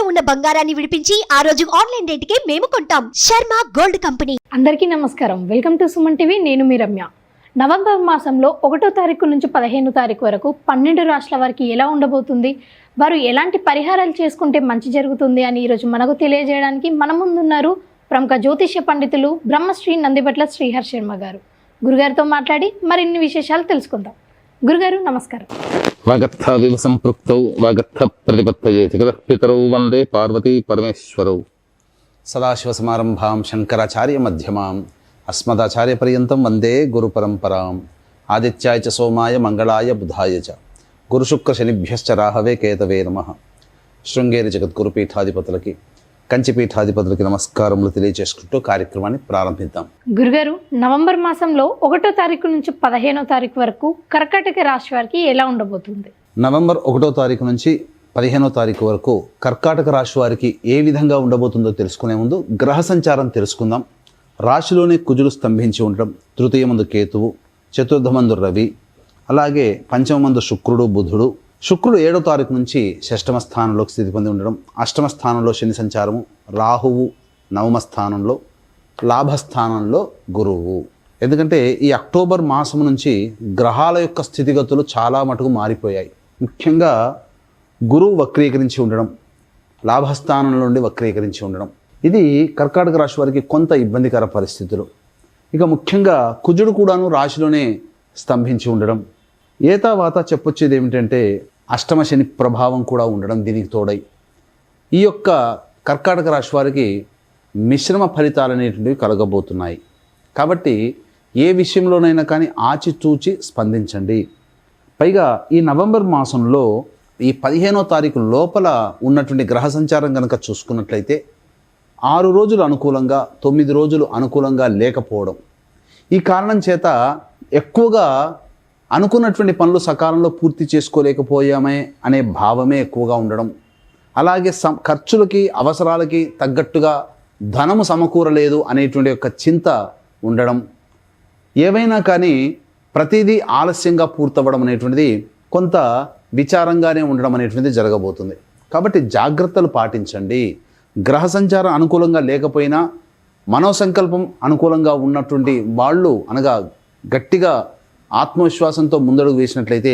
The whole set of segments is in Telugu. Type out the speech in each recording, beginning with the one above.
ఉన్న బంగారాన్ని విడిపించి ఆ రోజు ఆన్లైన్ రేటుకే మేము కొంటాం. Sharma gold company. అందరికీ నమస్కారం. Welcome to Suman TV. నేను మీ రమ్య. నవంబర్ మాసంలో 1వ తారీఖు నుంచి 15వ తారీఖు వరకు 12 రాష్ట్రాల వారికి ఎలా ఉండబోతుంది, వారు ఎలాంటి పరిహారాలు చేసుకుంటే మంచి జరుగుతుంది అని ఈరోజు మనకు తెలియజేయడానికి మన ముందున్నారు ప్రముఖ జ్యోతిష్య పండితులు బ్రహ్మశ్రీ నందిబట్ల శ్రీహర్ శర్మ గారు. గురుగారితో మాట్లాడి మరిన్ని విశేషాలు తెలుసుకుందాం. గురుగారు నమస్కారం. వాగర్థ వివ సంపృక్తౌ వాగర్థ ప్రతిపత్తయే జగత్పితరౌ వందే పార్వతీ పరమేశ్వరౌ. సదాశివసమారంభాం శంకరాచార్య మధ్యమాం అస్మదాచార్య పర్యంతం వందే గురు పరంపరాం. ఆదిత్యాయ చ సోమాయ మంగళాయ బుధాయ చ గురుశుక్ర శనిభ్యశ్చ రాహవే కేతవే నమః. శృంగేరి జగద్గురు పీఠాధిపతులకి, కంచి పీఠాధిపతులకి నమస్కారములు తెలియజేసుకుంటూ కార్యక్రమాన్ని ప్రారంభిద్దాం. గురుగారు, నవంబర్ మాసంలో 1వ తారీఖు నుంచి 15వ తారీఖు వరకు కర్కాటక రాశి వారికి ఎలా ఉండబోతుంది? నవంబర్ 1వ తారీఖు నుంచి 15వ తారీఖు వరకు కర్కాటక రాశి వారికి ఏ విధంగా ఉండబోతుందో తెలుసుకునే ముందు గ్రహ సంచారం తెలుసుకుందాం. రాశిలోనే కుజుడు స్తంభించి ఉండడం, తృతీయమందు కేతువు, చతుర్థమందు రవి, అలాగే పంచమందు శుక్రుడు బుధుడు. శుక్రుడు 7వ తారీఖు నుంచి 6వ స్థానంలోకి స్థితి పొంది ఉండడం, 8వ స్థానంలో శని సంచారము, రాహువు 9వ స్థానంలో, లాభస్థానంలో గురువు. ఎందుకంటే ఈ అక్టోబర్ మాసం నుంచి గ్రహాల యొక్క స్థితిగతులు చాలా మటుకు మారిపోయాయి. ముఖ్యంగా గురువు వక్రీకరించి ఉండడం, లాభస్థానం నుండి వక్రీకరించి ఉండడం, ఇది కర్కాటక రాశి వారికి కొంత ఇబ్బందికర పరిస్థితులు. ఇక ముఖ్యంగా కుజుడు కూడాను రాశిలోనే స్తంభించి ఉండడం. ఏతావాత చెప్పొచ్చేది ఏమిటంటే అష్టమ శని ప్రభావం కూడా ఉండడం దీనికి తోడై ఈ యొక్క కర్కాటక రాశి వారికి మిశ్రమ ఫలితాలు అనేటువంటివి కలగబోతున్నాయి. కాబట్టి ఏ విషయంలోనైనా కానీ ఆచితూచి స్పందించండి. పైగా ఈ నవంబర్ మాసంలో ఈ 15వ తారీఖు లోపల ఉన్నటువంటి గ్రహ సంచారం కనుక చూసుకున్నట్లయితే 6 రోజులు అనుకూలంగా, 9 రోజులు అనుకూలంగా లేకపోవడం. ఈ కారణం చేత ఎక్కువగా అనుకున్నటువంటి పనులు సకాలంలో పూర్తి చేసుకోలేకపోయామే అనే భావమే ఎక్కువగా ఉండడం, అలాగే ఖర్చులకి అవసరాలకి తగ్గట్టుగా ధనము సమకూరలేదు అనేటువంటి యొక్క చింత ఉండడం, ఏవైనా కానీ ప్రతిదీ ఆలస్యంగా పూర్తవ్వడం అనేటువంటిది కొంత విచారంగానే ఉండడం అనేటువంటిది జరగబోతుంది. కాబట్టి జాగ్రత్తలు పాటించండి. గ్రహ సంచారం అనుకూలంగా లేకపోయినా మనోసంకల్పం అనుకూలంగా ఉన్నటువంటి వాళ్ళు, అనగా గట్టిగా ఆత్మవిశ్వాసంతో ముందడుగు వేసినట్లయితే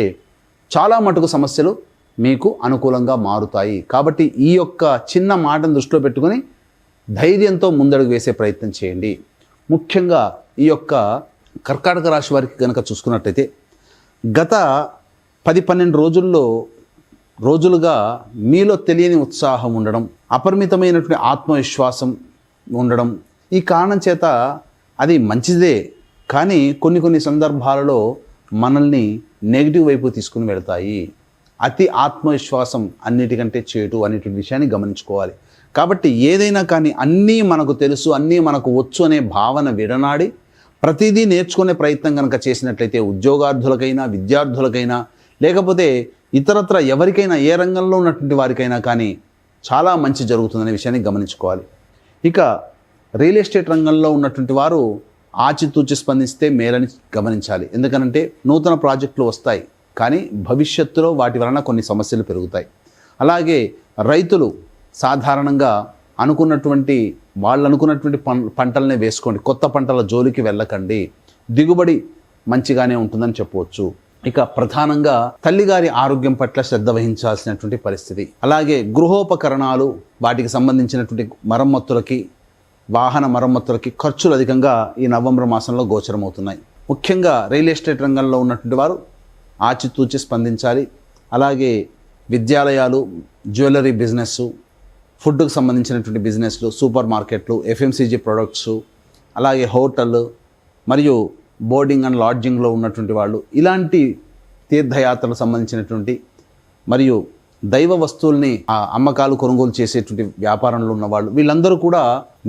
చాలా మటుకు సమస్యలు మీకు అనుకూలంగా మారుతాయి. కాబట్టి ఈ యొక్క చిన్న మాటను దృష్టిలో పెట్టుకొని ధైర్యంతో ముందడుగు వేసే ప్రయత్నం చేయండి. ముఖ్యంగా ఈ యొక్క కర్కాటక రాశి వారికి కనుక చూసుకున్నట్లయితే గత 10-12 రోజులుగా మీలో తెలియని ఉత్సాహం ఉండడం, అపరిమితమైనటువంటి ఆత్మవిశ్వాసం ఉండడం. ఈ కారణం చేత అది మంచిదే, కానీ కొన్ని సందర్భాలలో మనల్ని నెగిటివ్ వైపు తీసుకుని వెళ్తాయి. అతి ఆత్మవిశ్వాసం అన్నిటికంటే చేటు అనేటువంటి విషయాన్ని గమనించుకోవాలి. కాబట్టి ఏదైనా కానీ అన్నీ మనకు తెలుసు, అన్నీ మనకు వచ్చు అనే భావన విడనాడి ప్రతిదీ నేర్చుకునే ప్రయత్నం కనుక చేసినట్లయితే ఉద్యోగార్థులకైనా, విద్యార్థులకైనా, లేకపోతే ఇతరత్ర ఎవరికైనా, ఏ రంగంలో ఉన్నటువంటి వారికైనా కానీ చాలా మంచి జరుగుతుందనే విషయాన్ని గమనించుకోవాలి. ఇక రియల్ ఎస్టేట్ రంగంలో ఉన్నటువంటి వారు ఆచితూచి స్పందిస్తే మేలని గమనించాలి. ఎందుకనంటే నూతన ప్రాజెక్టులు వస్తాయి, కానీ భవిష్యత్తులో వాటి వలన కొన్ని సమస్యలు పెరుగుతాయి. అలాగే రైతులు సాధారణంగా వాళ్ళు అనుకున్నటువంటి పంటలనే వేసుకోండి, కొత్త పంటల జోలికి వెళ్ళకండి. దిగుబడి మంచిగానే ఉంటుందని చెప్పవచ్చు. ఇక ప్రధానంగా తల్లిగారి ఆరోగ్యం పట్ల శ్రద్ధ వహించాల్సినటువంటి పరిస్థితి. అలాగే గృహోపకరణాలు, వాటికి సంబంధించినటువంటి మరమ్మతులకి, వాహన మరమ్మతులకి ఖర్చులు అధికంగా ఈ నవంబర్ మాసంలో గోచరమవుతున్నాయి. ముఖ్యంగా రియల్ ఎస్టేట్ రంగంలో ఉన్నటువంటి వారు ఆచితూచి స్పందించాలి. అలాగే విద్యాలయాలు, జ్యువెలరీ బిజినెస్, ఫుడ్కు సంబంధించినటువంటి బిజినెస్లు, సూపర్ మార్కెట్లు, FMCG ప్రొడక్ట్స్, అలాగే హోటల్ మరియు బోర్డింగ్ అండ్ లాడ్జింగ్లో ఉన్నటువంటి వాళ్ళు, ఇలాంటి తీర్థయాత్రలకు సంబంధించినటువంటి మరియు దైవ వస్తువుల్ని అమ్మకాలు కొనుగోలు చేసేటువంటి వ్యాపారంలో ఉన్నవాళ్ళు, వీళ్ళందరూ కూడా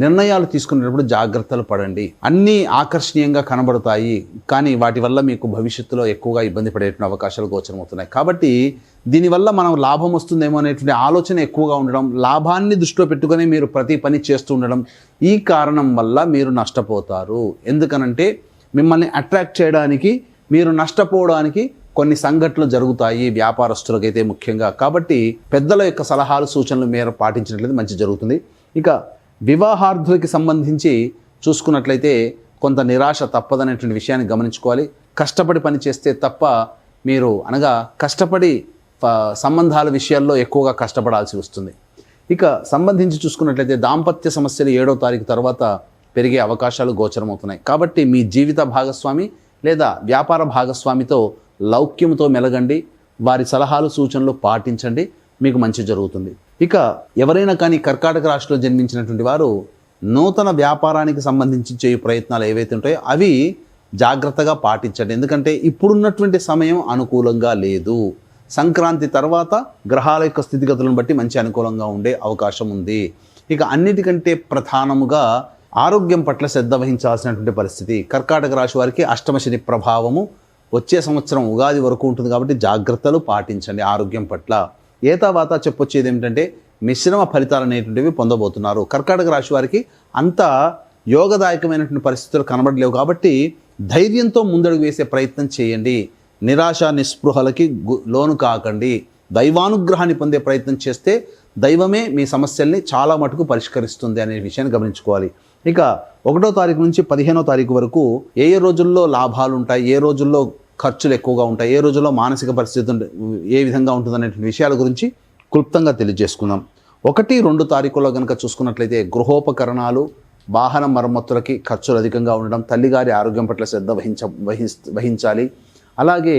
నిర్ణయాలు తీసుకునేటప్పుడు జాగ్రత్తలు పడండి. అన్నీ ఆకర్షణీయంగా కనబడతాయి, కానీ వాటి వల్ల మీకు భవిష్యత్తులో ఎక్కువగా ఇబ్బంది పడేటువంటి అవకాశాలు గోచరమవుతున్నాయి. కాబట్టి దీనివల్ల మనం లాభం వస్తుందేమో అనేటువంటి ఆలోచన ఎక్కువగా ఉండడం, లాభాన్ని దృష్టిలో పెట్టుకొని మీరు ప్రతి పని చేస్తూ ఉండడం, ఈ కారణం వల్ల మీరు నష్టపోతారు. ఎందుకనంటే మిమ్మల్ని అట్రాక్ట్ చేయడానికి, మీరు నష్టపోవడానికి కొన్ని సంఘటనలు జరుగుతాయి వ్యాపారస్తులకైతే ముఖ్యంగా. కాబట్టి పెద్దల యొక్క సలహాలు సూచనలు మేర పాటించినట్లయితే మంచి జరుగుతుంది. ఇక వివాహార్థులకి సంబంధించి చూసుకున్నట్లయితే కొంత నిరాశ తప్పదనేటువంటి విషయాన్ని గమనించుకోవాలి. కష్టపడి పని చేస్తే తప్ప మీరు కష్టపడి సంబంధాల విషయాల్లో ఎక్కువగా కష్టపడాల్సి వస్తుంది. ఇక సంబంధించి చూసుకున్నట్లయితే దాంపత్య సమస్యలు 7వ తారీఖు తర్వాత పెరిగే అవకాశాలు గోచరమవుతున్నాయి. కాబట్టి మీ జీవిత భాగస్వామి లేదా వ్యాపార భాగస్వామితో లౌక్యంతో మెలగండి, వారి సలహాలు సూచనలు పాటించండి, మీకు మంచి జరుగుతుంది. ఇక ఎవరైనా కానీ కర్కాటక రాశిలో జన్మించినటువంటి వారు నూతన వ్యాపారానికి సంబంధించి చేయు ప్రయత్నాలు ఏవైతే ఉంటాయో అవి జాగ్రత్తగా పాటించండి. ఎందుకంటే ఇప్పుడున్నటువంటి సమయం అనుకూలంగా లేదు. సంక్రాంతి తర్వాత గ్రహాల యొక్క స్థితిగతులను బట్టి మంచి అనుకూలంగా ఉండే అవకాశం ఉంది. ఇక అన్నిటికంటే ప్రధానముగా ఆరోగ్యం పట్ల శ్రద్ధ వహించాల్సినటువంటి పరిస్థితి. కర్కాటక రాశి వారికి అష్టమ శని ప్రభావము వచ్చే సంవత్సరం ఉగాది వరకు ఉంటుంది కాబట్టి జాగ్రత్తలు పాటించండి ఆరోగ్యం పట్ల. ఏతావాత చెప్పొచ్చేది ఏమిటంటే మిశ్రమ ఫలితాలు అనేటువంటివి పొందబోతున్నారు. కర్కాటక రాశి వారికి అంత యోగదాయకమైనటువంటి పరిస్థితులు కనబడలేవు కాబట్టి ధైర్యంతో ముందడుగు వేసే ప్రయత్నం చేయండి. నిరాశ నిస్పృహలకి లోను కాకండి. దైవానుగ్రహాన్ని పొందే ప్రయత్నం చేస్తే దైవమే మీ సమస్యల్ని చాలా మటుకు పరిష్కరిస్తుంది అనే విషయాన్ని గమనించుకోవాలి. ఇక 1వ తారీఖు నుంచి 15వ తారీఖు వరకు ఏ రోజుల్లో లాభాలు ఉంటాయి, ఏ రోజుల్లో ఖర్చులు ఎక్కువగా ఉంటాయి, ఏ రోజుల్లో మానసిక పరిస్థితి ఏ విధంగా ఉంటుంది అనే విషయాల గురించి క్లుప్తంగా తెలియజేసుకుందాం. 1, 2 తారీఖుల్లో కనుక చూసుకున్నట్లయితే గృహోపకరణాలు, వాహన మరమ్మతులకి ఖర్చులు అధికంగా ఉండడం, తల్లిగారి ఆరోగ్యం పట్ల శ్రద్ధ వహించాలి. అలాగే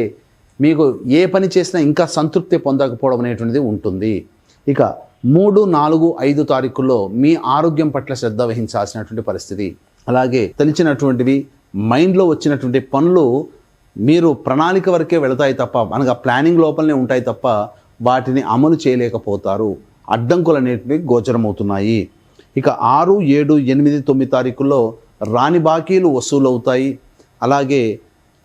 మీకు ఏ పని చేసినా ఇంకా సంతృప్తి పొందకపోవడం అనేటువంటిది ఉంటుంది. ఇక 3, 4, 5 తారీఖుల్లో మీ ఆరోగ్యం పట్ల శ్రద్ధ వహించాల్సినటువంటి పరిస్థితి. అలాగే తెలిసినటువంటివి మైండ్లో వచ్చినటువంటి పనులు మీరు ప్రణాళిక వరకే వెళతాయి తప్ప ప్లానింగ్ లోపలనే ఉంటాయి తప్ప వాటిని అమలు చేయలేకపోతారు. అడ్డంకులు అనేటివి గోచరమవుతున్నాయి. ఇక 6, 7, 8, 9 తారీఖుల్లో రాని బాకీలు వసూలు అవుతాయి. అలాగే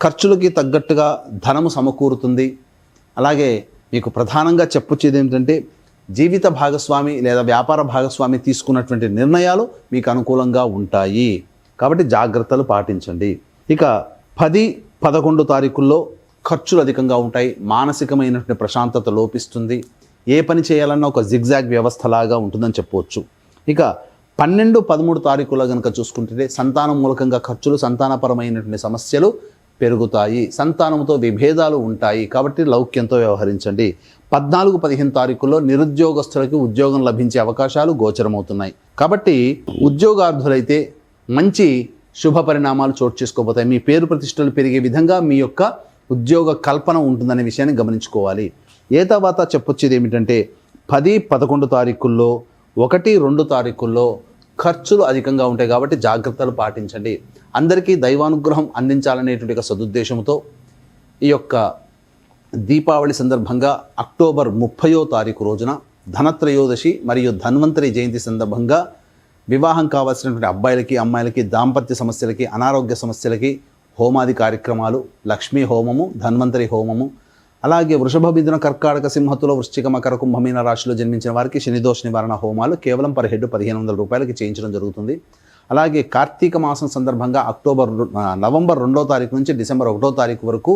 ఖర్చులకి తగ్గట్టుగా ధనము సమకూరుతుంది. అలాగే మీకు ప్రధానంగా చెప్పొచ్చేది ఏంటంటే జీవిత భాగస్వామి లేదా వ్యాపార భాగస్వామి తీసుకున్నటువంటి నిర్ణయాలు మీకు అనుకూలంగా ఉంటాయి కాబట్టి జాగ్రత్తలు పాటించండి. ఇక 10, 11 తారీఖుల్లో ఖర్చులు అధికంగా ఉంటాయి. మానసికమైనటువంటి ప్రశాంతత లోపిస్తుంది. ఏ పని చేయాలన్నా ఒక జిగ్జాగ్ వ్యవస్థలాగా ఉంటుందని చెప్పవచ్చు. ఇక 12, 13 తారీఖుల్లో కనుక చూసుకుంటే సంతానం మూలకంగా ఖర్చులు, సంతానపరమైనటువంటి సమస్యలు పెరుగుతాయి. సంతానంతో విభేదాలు ఉంటాయి కాబట్టి లౌక్యంతో వ్యవహరించండి. 14, 15 తారీఖుల్లో నిరుద్యోగస్తులకి ఉద్యోగం లభించే అవకాశాలు గోచరమవుతున్నాయి కాబట్టి ఉద్యోగార్థులైతే మంచి శుభ పరిణామాలు చోటు చేసుకోబోతాయి. మీ పేరు ప్రతిష్టలు పెరిగే విధంగా మీ యొక్క ఉద్యోగ కల్పన ఉంటుందనే విషయాన్ని గమనించుకోవాలి. ఏ తర్వాత చెప్పొచ్చేది ఏమిటంటే 10, 11 తారీఖుల్లో 1, 2 తారీఖుల్లో ఖర్చులు అధికంగా ఉంటాయి కాబట్టి జాగ్రత్తలు పాటించండి. అందరికీ దైవానుగ్రహం అందించాలనేటువంటి ఒక సదుద్దేశంతో ఈ యొక్క దీపావళి సందర్భంగా అక్టోబర్ 30వ తారీఖు రోజున ధనత్రయోదశి మరియు ధన్వంతరి జయంతి సందర్భంగా వివాహం కావాల్సినటువంటి అబ్బాయిలకి, అమ్మాయిలకి, దాంపత్య సమస్యలకి, అనారోగ్య సమస్యలకి హోమాది కార్యక్రమాలు, లక్ష్మీ హోమము, ధన్వంతరి హోమము, అలాగే వృషభ, మిథున, కర్కాటక, సింహతులో, వృశ్చిక, మకర, కుంభమీన రాశిలో జన్మించిన వారికి శనిదోష నివారణ హోమాలు కేవలం పర్ హెడ్ 1500 రూపాయలకి చేయించడం జరుగుతుంది. అలాగే కార్తీక మాసం సందర్భంగా నవంబర్ 2వ తారీఖు నుంచి డిసెంబర్ 1వ తారీఖు వరకు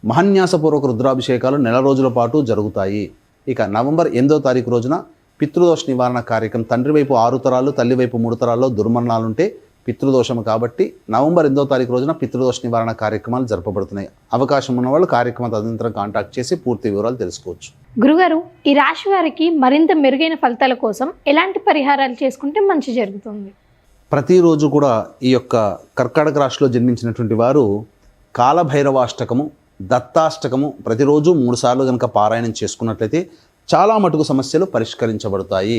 మహాన్యాసపూర్వక రుద్రాభిషేకాలు నెల రోజుల పాటు జరుగుతాయి. ఇక నవంబర్ 8వ తారీఖు రోజున పితృదోష నివారణ కార్యక్రమం. తండ్రి వైపు 6 తరాలు, తల్లి వైపు 3 తరాల్లో దుర్మరణాలుంటే పితృదోషము కాబట్టి నవంబర్ 8వ తారీఖు రోజున పితృదోష నివారణ కార్యక్రమాలు జరపబడుతున్నాయి. అవకాశం ఉన్న వాళ్ళు కార్యక్రమం తదనంతరం కాంటాక్ట్ చేసి పూర్తి వివరాలు తెలుసుకోవచ్చు. గురుగారు, ఈ రాశి వారికి మరింత మెరుగైన ఫలితాల కోసం ఎలాంటి పరిహారాలు చేసుకుంటే మంచి జరుగుతుంది? ప్రతిరోజు కూడా ఈ యొక్క కర్కాటక రాశిలో జన్మించినటువంటి వారు కాలభైరవాష్టకము, దత్తాష్టకము ప్రతిరోజు 3 సార్లు కనుక పారాయణం చేసుకున్నట్లయితే చాలా మటుకు సమస్యలు పరిష్కరించబడతాయి.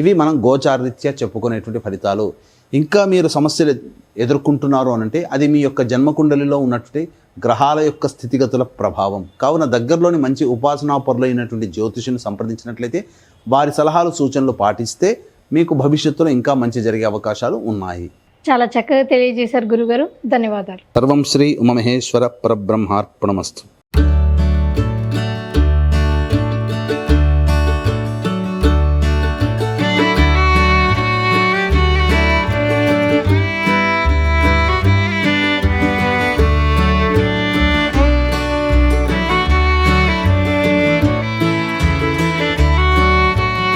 ఇవి మనం గోచారరీత్యా చెప్పుకునేటువంటి ఫలితాలు. ఇంకా మీరు సమస్యలు ఎదుర్కొంటున్నారు అనంటే అది మీ యొక్క జన్మకుండలిలో ఉన్నటువంటి గ్రహాల యొక్క స్థితిగతుల ప్రభావం. కావున దగ్గరలోని మంచి ఉపాసనా పరులైనటువంటి జ్యోతిషుని సంప్రదించినట్లయితే వారి సలహాలు సూచనలు పాటిస్తే మీకు భవిష్యత్తులో ఇంకా మంచి జరిగే అవకాశాలు ఉన్నాయి. చాలా చక్కగా తెలియజేశారు గురుగారు. ధన్యవాదాలు. సర్వం శ్రీ ఉమామహేశ్వర పరబ్రహ్మార్పణమస్తు.